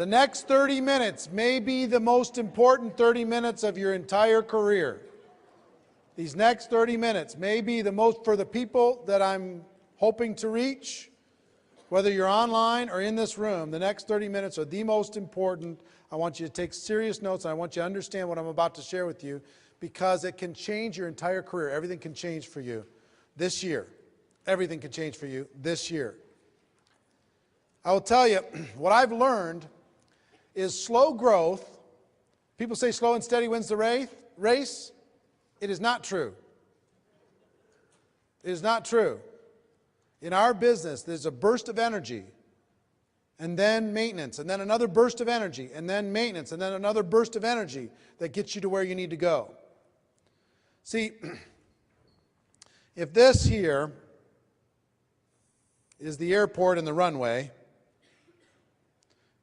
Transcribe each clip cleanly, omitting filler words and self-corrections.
The next 30 minutes may be the most important 30 minutes of your entire career. These next 30 minutes may be the most, for the people that I'm hoping to reach, whether you're online or in this room, the next 30 minutes are the most important. I want you to take serious notes, and I want you to understand what I'm about to share with you, because it can change your entire career. Everything can change for you this year. Everything can change for you this year. I will tell you, what I've learned is slow growth. People say slow and steady wins the race. It is not true. It is not true. In our business, there's a burst of energy, and then maintenance, and then another burst of energy, and then maintenance, and then another burst of energy that gets you to where you need to go. See, if this here is the airport and the runway,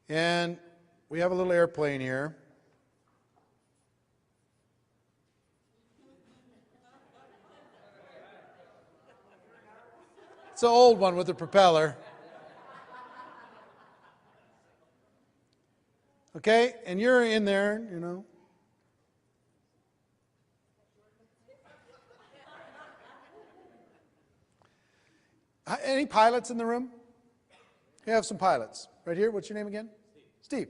and we have a little airplane here. It's an old one with a propeller. Okay, and you're in there, you know. Any pilots in the room? We have some pilots. Right here, what's your name again? Steve.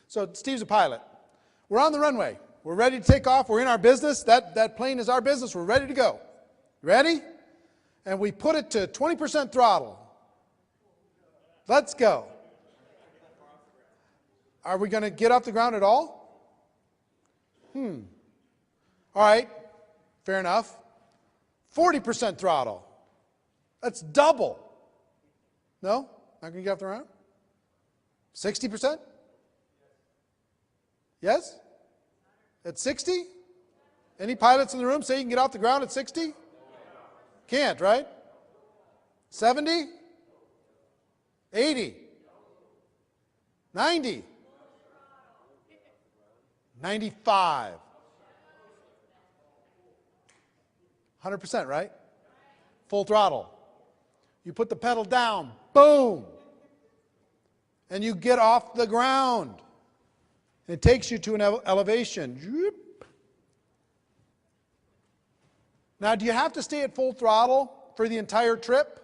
So Steve's a pilot. We're on the runway. We're ready to take off. We're in our business. That plane is our business. We're ready to go. Ready? And we put it to 20% throttle. Let's go. Are we going to get off the ground at all? All right. Fair enough. 40% throttle. That's double. No? Not going to get off the ground? 60%? Yes? At 60? Any pilots in the room say you can get off the ground at 60? Can't, right? 70? 80? 90? 95? 100%, right? Full throttle. You put the pedal down, boom, and you get off the ground. It takes you to an elevation. Now, do you have to stay at full throttle for the entire trip?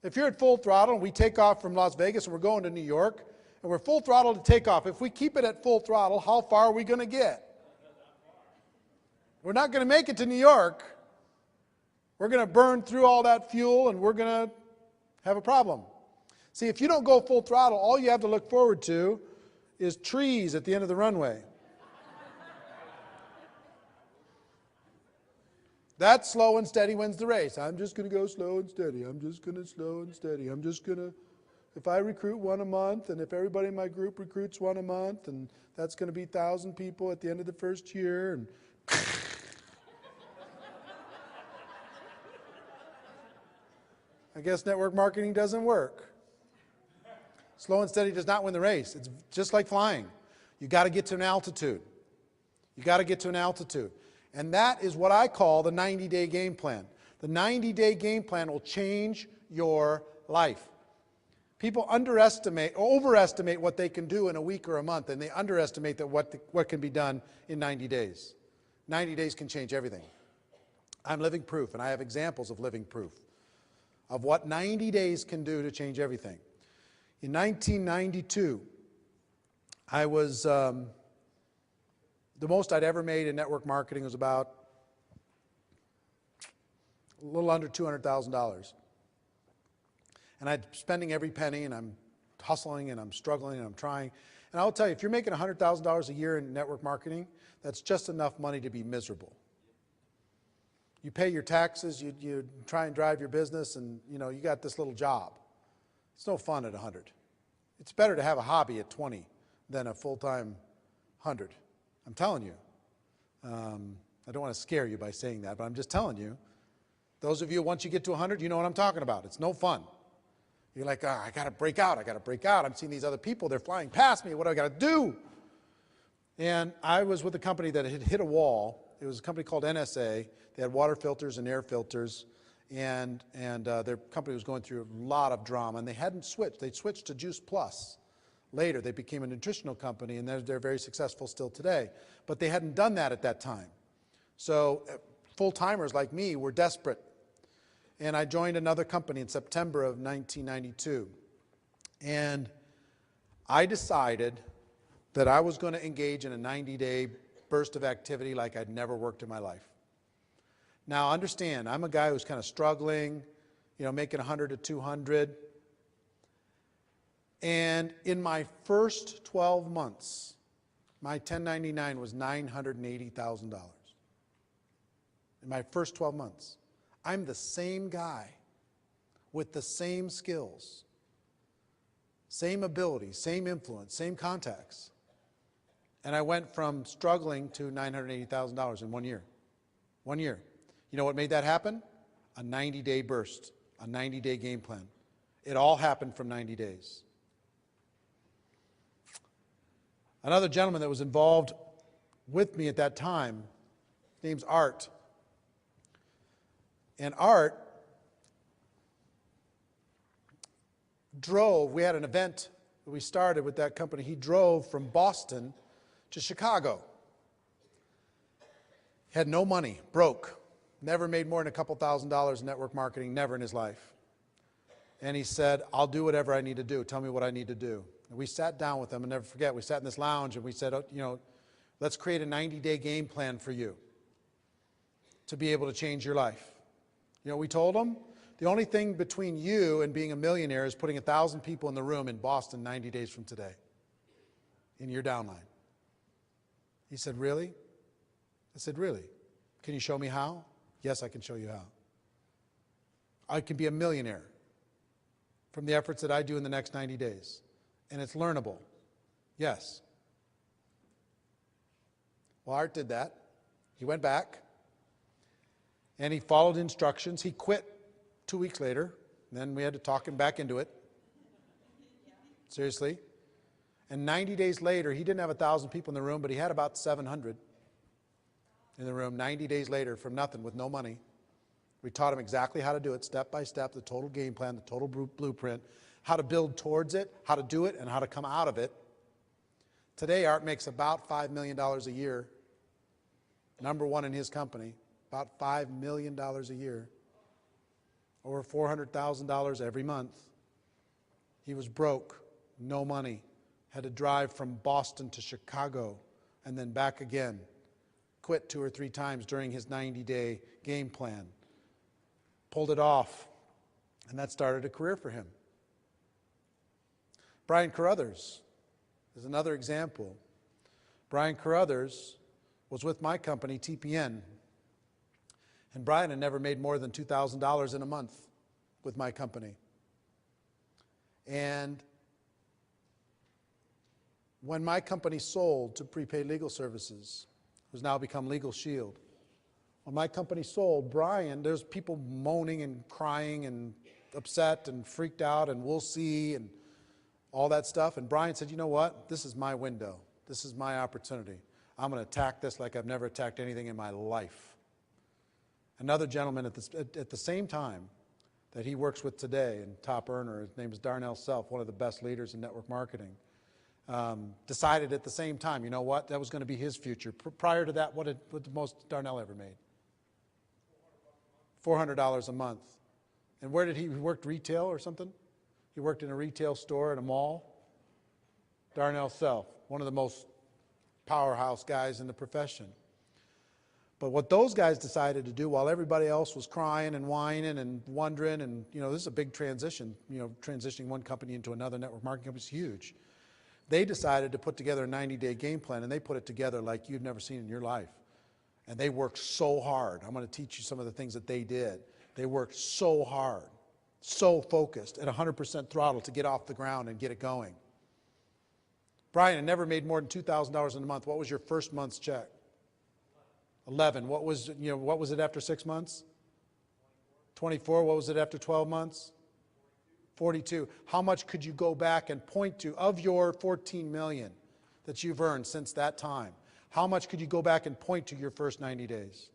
If you're at full throttle and we take off from Las Vegas and we're going to New York, and we're full throttle to take off, if we keep it at full throttle, how far are we going to get? We're not going to make it to New York. We're going to burn through all that fuel and we're going to have a problem. See, if you don't go full throttle, all you have to look forward to is trees at the end of the runway. That slow and steady wins the race. I'm just going to go slow and steady. I'm just going to slow and steady. I'm just going to, if I recruit one a month, and if everybody in my group recruits one a month, and that's going to be 1,000 people at the end of the first year, and I guess network marketing doesn't work. Slow and steady does not win the race. It's just like flying. You got to get to an altitude. You got to get to an altitude. And that is what I call the 90-day game plan. The 90-day game plan will change your life. People underestimate or overestimate what they can do in a week or a month, and they underestimate that what can be done in 90 days. 90 days can change everything. I'm living proof, and I have examples of living proof of what 90 days can do to change everything. In 1992, I was, the most I'd ever made in network marketing was about a little under $200,000. And I'm spending every penny, and I'm hustling, and I'm struggling, and I'm trying. And I'll tell you, if you're making $100,000 a year in network marketing, that's just enough money to be miserable. You pay your taxes, you try and drive your business, and you got this little job. It's no fun at 100. It's better to have a hobby at 20 than a full-time 100. I'm telling you. I don't want to scare you by saying that, but I'm just telling you. Those of you, once you get to 100, you know what I'm talking about. It's no fun. You're like, I got to break out. I got to break out. I'm seeing these other people. They're flying past me. What do I got to do? And I was with a company that had hit a wall. It was a company called NSA. They had water filters and air filters. And their company was going through a lot of drama. And they hadn't switched. They'd switched to Juice Plus later. They became a nutritional company, and they're very successful still today. But they hadn't done that at that time. So full-timers like me were desperate. And I joined another company in September of 1992. And I decided that I was going to engage in a 90-day burst of activity like I'd never worked in my life. Now, understand, I'm a guy who's kind of struggling, making 100 to 200. And in my first 12 months, my 1099 was $980,000. In my first 12 months. I'm the same guy with the same skills, same abilities, same influence, same contacts. And I went from struggling to $980,000 in 1 year. 1 year. You know what made that happen? A 90-day burst, a 90-day game plan. It all happened from 90 days. Another gentleman that was involved with me at that time, his name's Art. And Art drove, we had an event that we started with that company. He drove from Boston to Chicago. Had no money, broke, never made more than a couple $1,000s in network marketing, never in his life. And he said, I'll do whatever I need to do. Tell me what I need to do. And we sat down with him, and never forget, we sat in this lounge and we said, let's create a 90-day game plan for you to be able to change your life. You know what we told him? The only thing between you and being a millionaire is putting 1,000 people in the room in Boston 90 days from today in your downline. He said, really? I said, really? Can you show me how? Yes, I can show you how. I can be a millionaire from the efforts that I do in the next 90 days. And it's learnable. Yes. Well, Art did that. He went back. And he followed instructions. He quit 2 weeks later. Then we had to talk him back into it. Seriously. And 90 days later, he didn't have 1,000 people in the room, but he had about 700 in the room 90 days later from nothing, with no money. We taught him exactly how to do it, step by step, the total game plan, the total blueprint, how to build towards it, how to do it, and how to come out of it. Today, Art makes about $5 million a year. Number one in his company. About $5 million a year, over $400,000 every month. He was broke, no money, had to drive from Boston to Chicago and then back again. Quit 2 or 3 times during his 90-day game plan. Pulled it off, and that started a career for him. Brian Carruthers is another example. Brian Carruthers was with my company, TPN. And Brian had never made more than $2,000 in a month with my company. And when my company sold to Prepaid Legal Services, who's now become Legal Shield, when my company sold, Brian, there's people moaning and crying and upset and freaked out and we'll see and all that stuff. And Brian said, you know what? This is my window. This is my opportunity. I'm going to attack this like I've never attacked anything in my life. Another gentleman at the same time that he works with today, and top earner, his name is Darnell Self, one of the best leaders in network marketing, decided at the same time, you know what, that was going to be his future. Prior to that, what the most Darnell ever made? $400 a month. And where did he work? Retail or something? He worked in a retail store at a mall. Darnell Self, one of the most powerhouse guys in the profession. But what those guys decided to do while everybody else was crying and whining and wondering, and this is a big transition, transitioning one company into another network marketing company is huge. They decided to put together a 90-day game plan, and they put it together like you've never seen in your life. And they worked so hard. I'm going to teach you some of the things that they did. They worked so hard, so focused, at 100% throttle to get off the ground and get it going. Brian had never made more than $2,000 in a month. What was your first month's check? 11. What was it after 6 months? 24. What was it after 12 months? 42. How much could you go back and point to of your 14 million that you've earned since that time? How much could you go back and point to your first 90 days?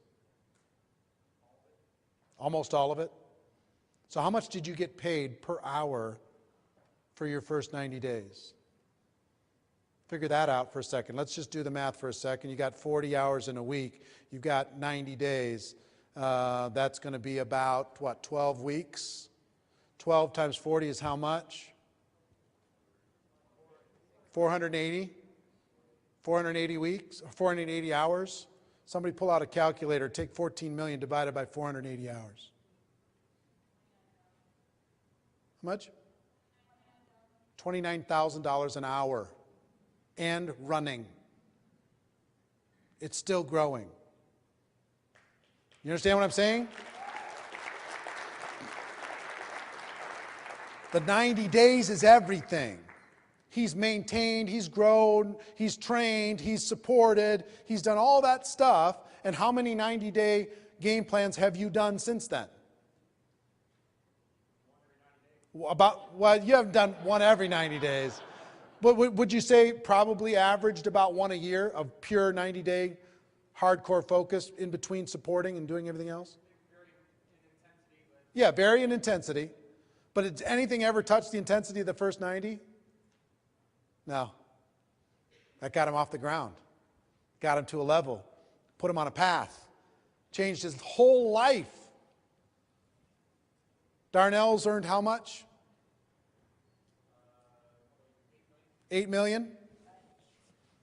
Almost all of it. So how much did you get paid per hour for your first 90 days? Figure that out for a second. Let's just do the math for a second. You got 40 hours in a week. You've got 90 days. That's going to be about, what, 12 weeks? 12 times 40 is how much? 480? 480 weeks? 480 hours? Somebody pull out a calculator. Take 14 million divided by 480 hours. How much? $29,000 an hour. And running. It's still growing. You understand what I'm saying? The 90 days is everything. He's maintained, he's grown, he's trained, he's supported, he's done all that stuff. And how many 90-day game plans have you done since then? Well, you haven't done one every 90 days. But would you say probably averaged about one a year of pure 90-day hardcore focus in between supporting and doing everything else? Yeah, vary in intensity. But did anything ever touch the intensity of the first 90? No. That got him off the ground. Got him to a level. Put him on a path. Changed his whole life. Darnell's earned how much? 8 million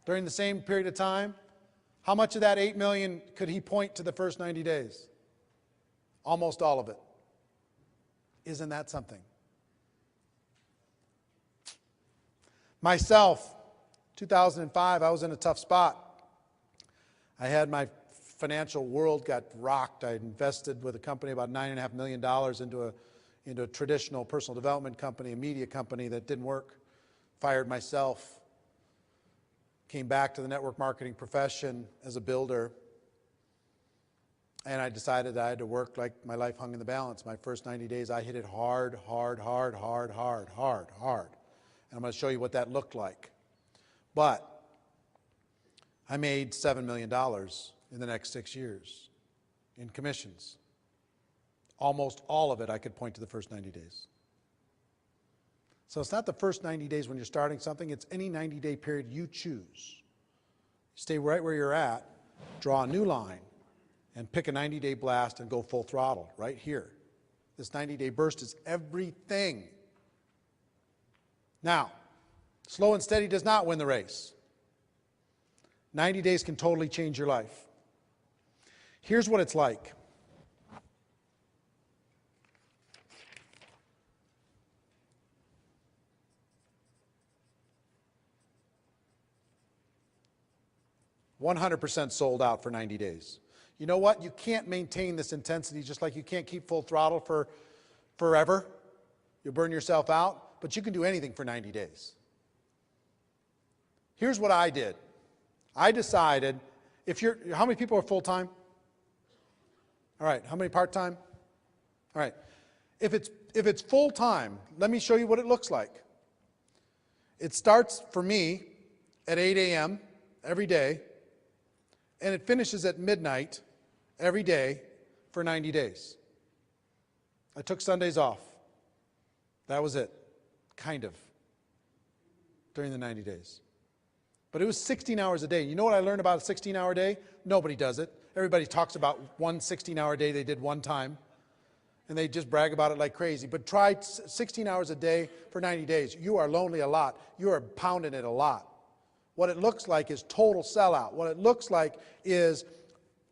during the same period of time. How much of that 8 million could he point to the first 90 days? Almost all of it. Isn't that something? Myself, 2005, I was in a tough spot. I had my financial world got rocked. I invested with a company about $9.5 million into a traditional personal development company, a media company that didn't work. Fired myself, came back to the network marketing profession as a builder, and I decided I had to work like my life hung in the balance. My first 90 days, I hit it hard. And I'm going to show you what that looked like. But I made $7 million in the next 6 years in commissions. Almost all of it I could point to the first 90 days. So it's not the first 90 days when you're starting something, it's any 90-day period you choose. Stay right where you're at, draw a new line, and pick a 90-day blast and go full throttle right here. This 90-day burst is everything. Now, slow and steady does not win the race. 90 days can totally change your life. Here's what it's like. $100% sold out for 90 days. You know what? You can't maintain this intensity just like you can't keep full throttle for forever. You'll burn yourself out, but you can do anything for 90 days. Here's what I did. I decided, how many people are full-time? All right, how many part-time? All right. If it's full-time, let me show you what it looks like. It starts for me at 8 a.m. every day, and it finishes at midnight every day for 90 days. I took Sundays off. That was it, kind of, during the 90 days. But it was 16 hours a day. You know what I learned about a 16-hour day? Nobody does it. Everybody talks about one 16-hour day they did one time, and they just brag about it like crazy. But try 16 hours a day for 90 days. You are lonely a lot. You are pounding it a lot. What it looks like is total sellout. What it looks like is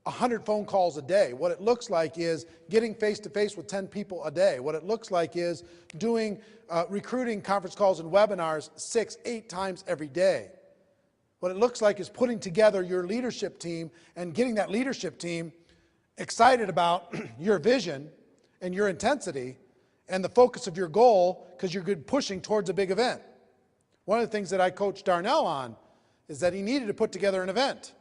100 phone calls a day. What it looks like is getting face-to-face with 10 people a day. What it looks like is doing recruiting conference calls and webinars 6-8 times every day. What it looks like is putting together your leadership team and getting that leadership team excited about your vision and your intensity and the focus of your goal because you're good pushing towards a big event. One of the things that I coached Darnell on is that he needed to put together an event.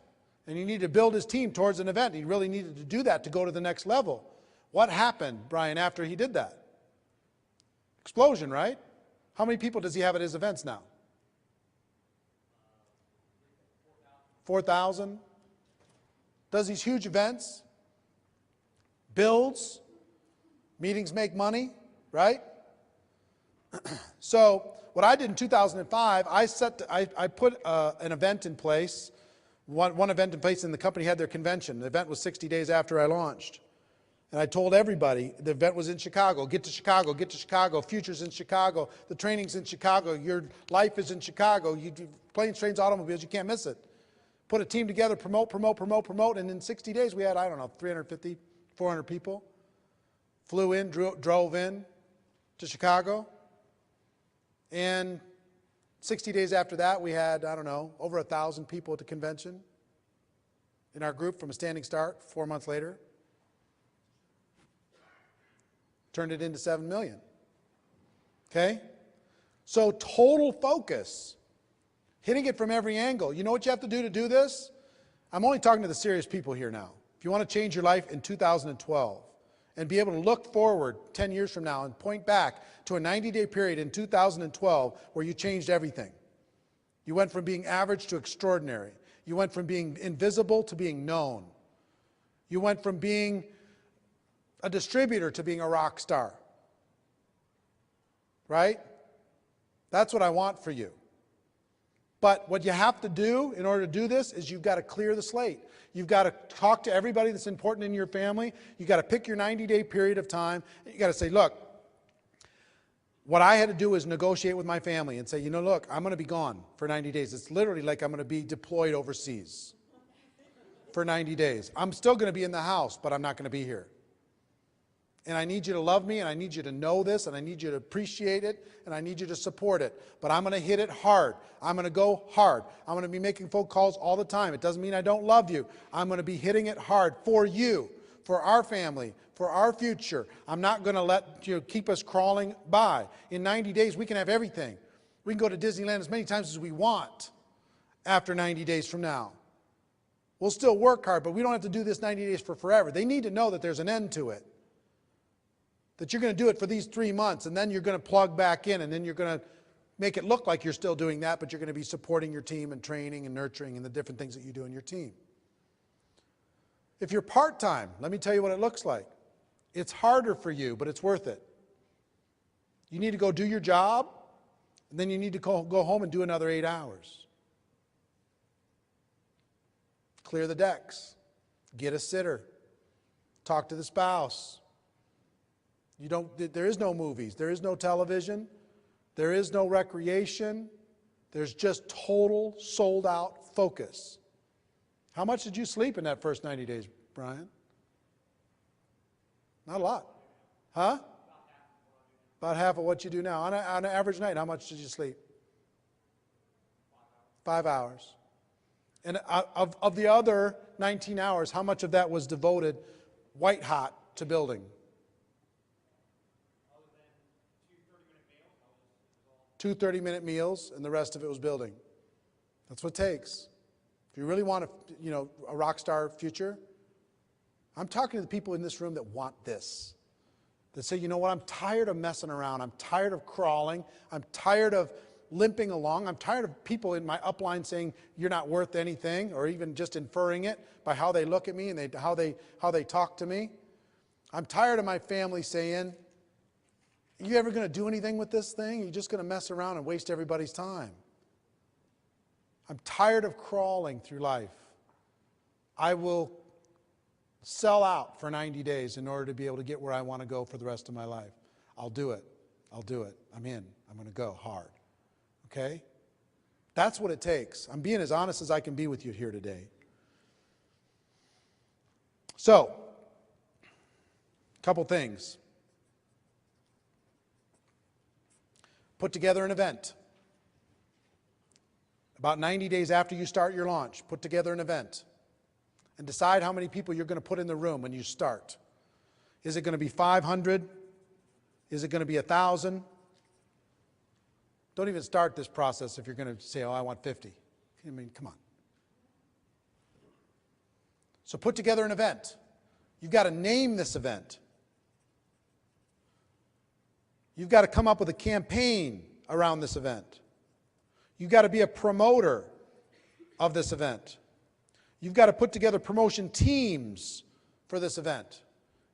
And he needed to build his team towards an event. He really needed to do that to go to the next level. What happened, Brian, after he did that? Explosion, right? How many people does he have at his events now? 4,000. Does these huge events. Builds. Meetings make money, right? So what I did in 2005, I put an event in place, one event in place, and the company had their convention. The event was 60 days after I launched. And I told everybody, the event was in Chicago, get to Chicago, future's in Chicago, the training's in Chicago, your life is in Chicago, you do planes, trains, automobiles, you can't miss it. Put a team together, promote, and in 60 days we had, I don't know, 350, 400 people. Flew in, drove in to Chicago. And 60 days after that, we had, I don't know, over 1,000 people at the convention in our group from a standing start 4 months later. Turned it into 7 million. Okay? So total focus. Hitting it from every angle. You know what you have to do this? I'm only talking to the serious people here now. If you want to change your life in 2012 and be able to look forward 10 years from now and point back to a 90-day period in 2012 where you changed everything. You went from being average to extraordinary. You went from being invisible to being known. You went from being a distributor to being a rock star. Right? That's what I want for you. But what you have to do in order to do this is you've got to clear the slate. You've got to talk to everybody that's important in your family. You've got to pick your 90-day period of time. You've got to say, look, what I had to do is negotiate with my family and say, you know, look, I'm going to be gone for 90 days. It's literally like I'm going to be deployed overseas for 90 days. I'm still going to be in the house, but I'm not going to be here. And I need you to love me, and I need you to know this, and I need you to appreciate it, and I need you to support it. But I'm going to hit it hard. I'm going to go hard. I'm going to be making phone calls all the time. It doesn't mean I don't love you. I'm going to be hitting it hard for you, for our family, for our future. I'm not going to let you keep us crawling by. In 90 days, we can have everything. We can go to Disneyland as many times as we want after 90 days from now. We'll still work hard, but we don't have to do this 90 days for forever. They need to know that there's an end to it. That you're going to do it for these 3 months, and then you're going to plug back in, and then you're going to make it look like you're still doing that, but you're going to be supporting your team and training and nurturing and the different things that you do in your team. If you're part-time, let me tell you what it looks like. It's harder for you, but it's worth it. You need to go do your job, and then you need to go home and do another 8 hours. Clear the decks. Get a sitter. Talk to the spouse. There is no movies. There is no television. There is no recreation. There's just total sold-out focus. How much did you sleep in that first 90 days, Brian? Not a lot. Huh? About half of what you do now. On an average night, how much did you sleep? 5 hours. And of the other 19 hours, how much of that was devoted white hot to building? 2 30-minute meals, and the rest of it was building. That's what it takes. If you really want a rock star future, I'm talking to the people in this room that want this. That say, you know what, I'm tired of messing around. I'm tired of crawling. I'm tired of limping along. I'm tired of people in my upline saying you're not worth anything, or even just inferring it by how they look at me and how they talk to me. I'm tired of my family saying, are you ever going to do anything with this thing? You're just going to mess around and waste everybody's time. I'm tired of crawling through life. I will sell out for 90 days in order to be able to get where I want to go for the rest of my life. I'll do it. I'll do it. I'm in. I'm going to go hard. Okay? That's what it takes. I'm being as honest as I can be with you here today. So, a couple things. Put together an event. About 90 days after you start your launch, put together an event. And decide how many people you're going to put in the room when you start. Is it going to be 500? Is it going to be 1,000? Don't even start this process if you're going to say, oh, I want 50. I mean, come on. So put together an event. You've got to name this event. You've got to come up with a campaign around this event. You've got to be a promoter of this event. You've got to put together promotion teams for this event.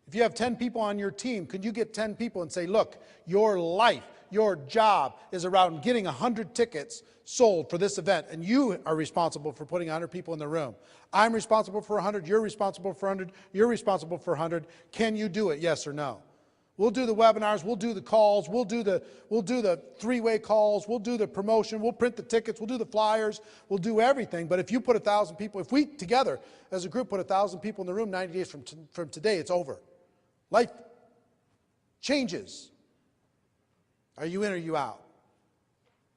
If you have 10 people on your team, could you get 10 people and say, look, your life, your job is around getting 100 tickets sold for this event, and you are responsible for putting 100 people in the room. I'm responsible for 100, you're responsible for 100, you're responsible for 100. Can you do it, yes or no? We'll do the webinars, we'll do the calls, we'll do the three-way calls, we'll do the promotion, we'll print the tickets, we'll do the flyers, we'll do everything. But if you put 1,000 people, if we together as a group put 1,000 people in the room 90 days from today, it's over. Life changes. Are you in or are you out?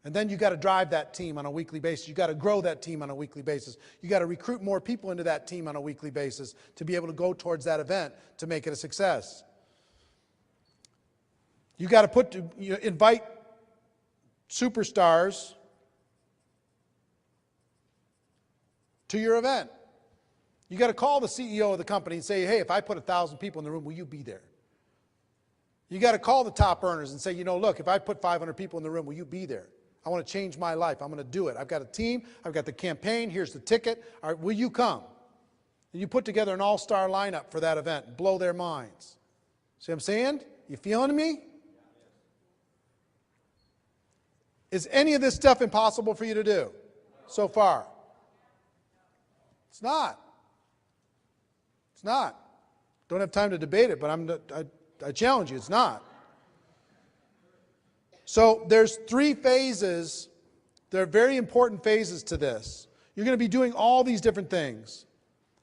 And then you got to drive that team on a weekly basis. You got to grow that team on a weekly basis. You got to recruit more people into that team on a weekly basis to be able to go towards that event to make it a success. You got to invite superstars to your event. You got to call the CEO of the company and say, hey, if I put 1,000 people in the room, will you be there? You got to call the top earners and say, you know, look, if I put 500 people in the room, will you be there? I want to change my life. I'm going to do it. I've got a team. I've got the campaign. Here's the ticket. All right, will you come? And you put together an all-star lineup for that event. Blow their minds. See what I'm saying? You feeling me? Is any of this stuff impossible for you to do so far? It's not. It's not. Don't have time to debate it, but I challenge you, it's not. So there's 3 phases. There are very important phases to this. You're going to be doing all these different things.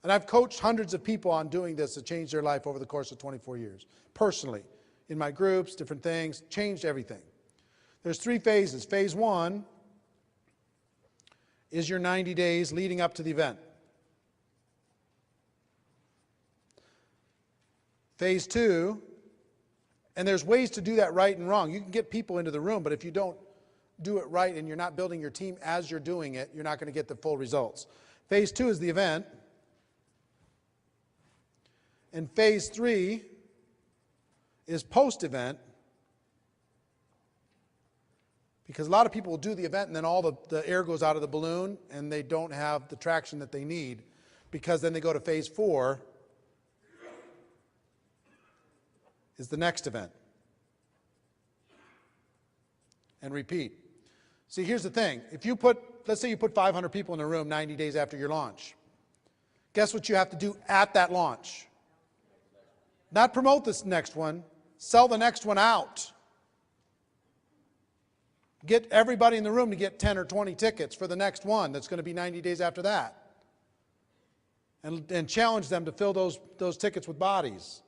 And I've coached hundreds of people on doing this to change their life over the course of 24 years. Personally, in my groups, different things, changed everything. There's 3 phases. Phase 1 is your 90 days leading up to the event. Phase 2, and there's ways to do that right and wrong. You can get people into the room, but if you don't do it right and you're not building your team as you're doing it, you're not going to get the full results. Phase 2 is the event. And phase 3 is post-event. Because a lot of people will do the event and then all the air goes out of the balloon and they don't have the traction that they need, because then they go to phase 4 is the next event. And repeat. See, here's the thing. If you let's say you put 500 people in a room 90 days after your launch. Guess what you have to do at that launch? Not promote this next one, sell the next one out. Get everybody in the room to get 10 or 20 tickets for the next one that's going to be 90 days after that. And challenge them to fill those tickets with bodies.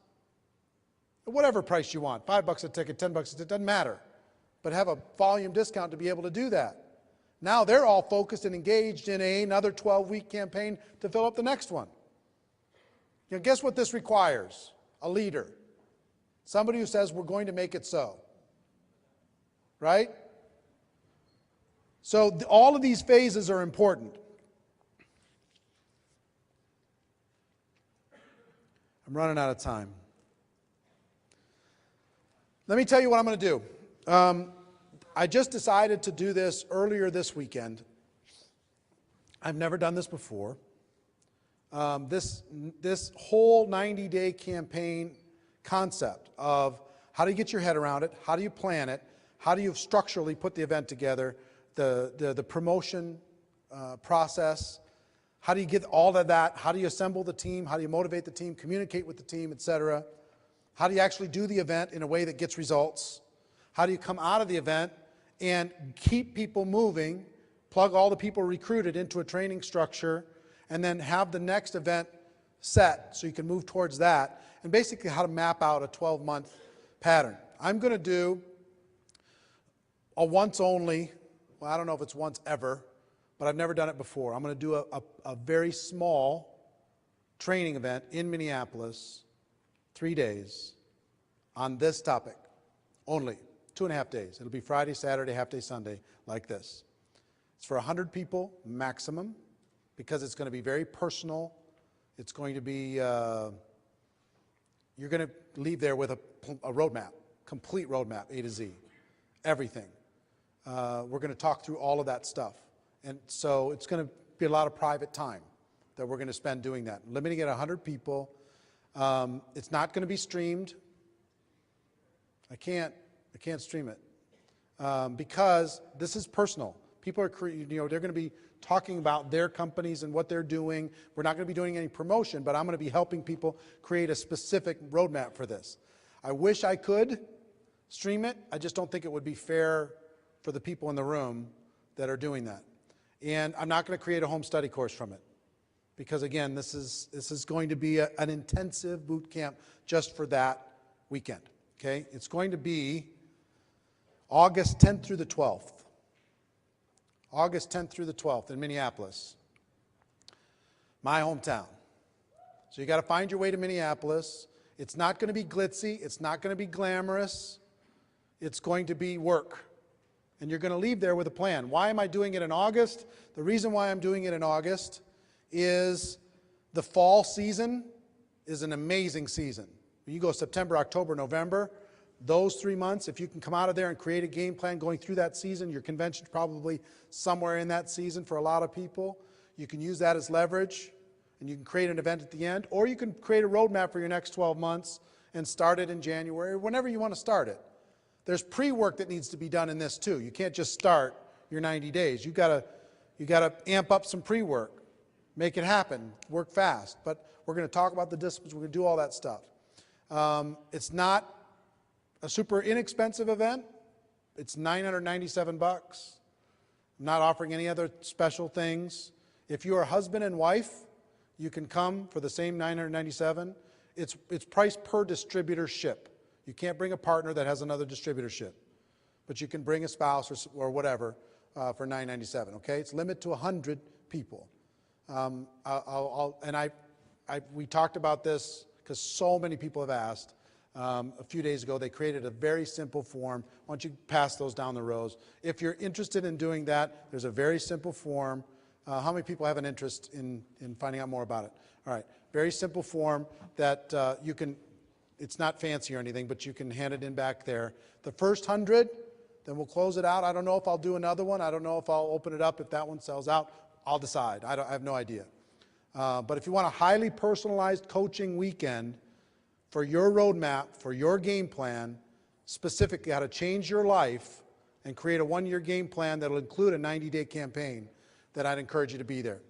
At whatever price you want, $5 a ticket, $10 a ticket, doesn't matter. But have a volume discount to be able to do that. Now they're all focused and engaged in another 12-week campaign to fill up the next one. You know, guess what this requires? A leader. Somebody who says, we're going to make it so. Right? So all of these phases are important. I'm running out of time. Let me tell you what I'm going to do. I just decided to do this earlier this weekend. I've never done this before. This whole 90-day campaign concept of how do you get your head around it, how do you plan it, how do you structurally put the event together, the promotion process, how do you get all of that, how do you assemble the team, how do you motivate the team, communicate with the team, etc. How do you actually do the event in a way that gets results? How do you come out of the event and keep people moving, plug all the people recruited into a training structure, and then have the next event set so you can move towards that, and basically how to map out a 12-month pattern. I'm going to do a once only, well, I don't know if it's once ever, but I've never done it before. I'm going to do a very small training event in Minneapolis, 3 days, on this topic only, 2.5 days. It'll be Friday, Saturday, half day, Sunday, like this. It's for 100 people maximum, because it's going to be very personal. It's going to be, you're going to leave there with a roadmap, complete roadmap, A to Z, everything. We're going to talk through all of that stuff. And so it's going to be a lot of private time that we're going to spend doing that. Limiting it to 100 people. It's not going to be streamed. I can't stream it. because this is personal. People are, they're going to be talking about their companies and what they're doing. We're not going to be doing any promotion, but I'm going to be helping people create a specific roadmap for this. I wish I could stream it. I just don't think it would be fair for the people in the room that are doing that. And I'm not going to create a home study course from it, because again, this is going to be an intensive boot camp just for that weekend. Okay, it's going to be August 10th through the 12th. August 10th through the 12th in Minneapolis, my hometown. So you got to find your way to Minneapolis. It's not going to be glitzy. It's not going to be glamorous. It's going to be work. And you're going to leave there with a plan. Why am I doing it in August? The reason why I'm doing it in August is the fall season is an amazing season. When you go September, October, November, those 3 months, if you can come out of there and create a game plan going through that season, your convention's probably somewhere in that season for a lot of people. You can use that as leverage, and you can create an event at the end, or you can create a roadmap for your next 12 months and start it in January, or whenever you want to start it. There's pre-work that needs to be done in this too. You can't just start your 90 days. You got to amp up some pre-work, make it happen, work fast. But we're going to talk about the disciplines. We're going to do all that stuff. It's not a super inexpensive event. It's $997. I'm not offering any other special things. If you are husband and wife, you can come for the same $997. It's priced per distributorship. You can't bring a partner that has another distributorship, but you can bring a spouse or whatever for $997. Okay, it's limited to 100 people. We talked about this because so many people have asked. A few days ago, they created a very simple form. Why don't you pass those down the rows? If you're interested in doing that, there's a very simple form. How many people have an interest in finding out more about it? All right, very simple form that you can, it's not fancy or anything, but you can hand it in back there. The first 100, then we'll close it out. I don't know if I'll do another one. I don't know if I'll open it up. If that one sells out, I'll decide. I have no idea. But if you want a highly personalized coaching weekend for your roadmap, for your game plan, specifically how to change your life and create a one-year game plan that will include a 90-day campaign, that I'd encourage you to be there.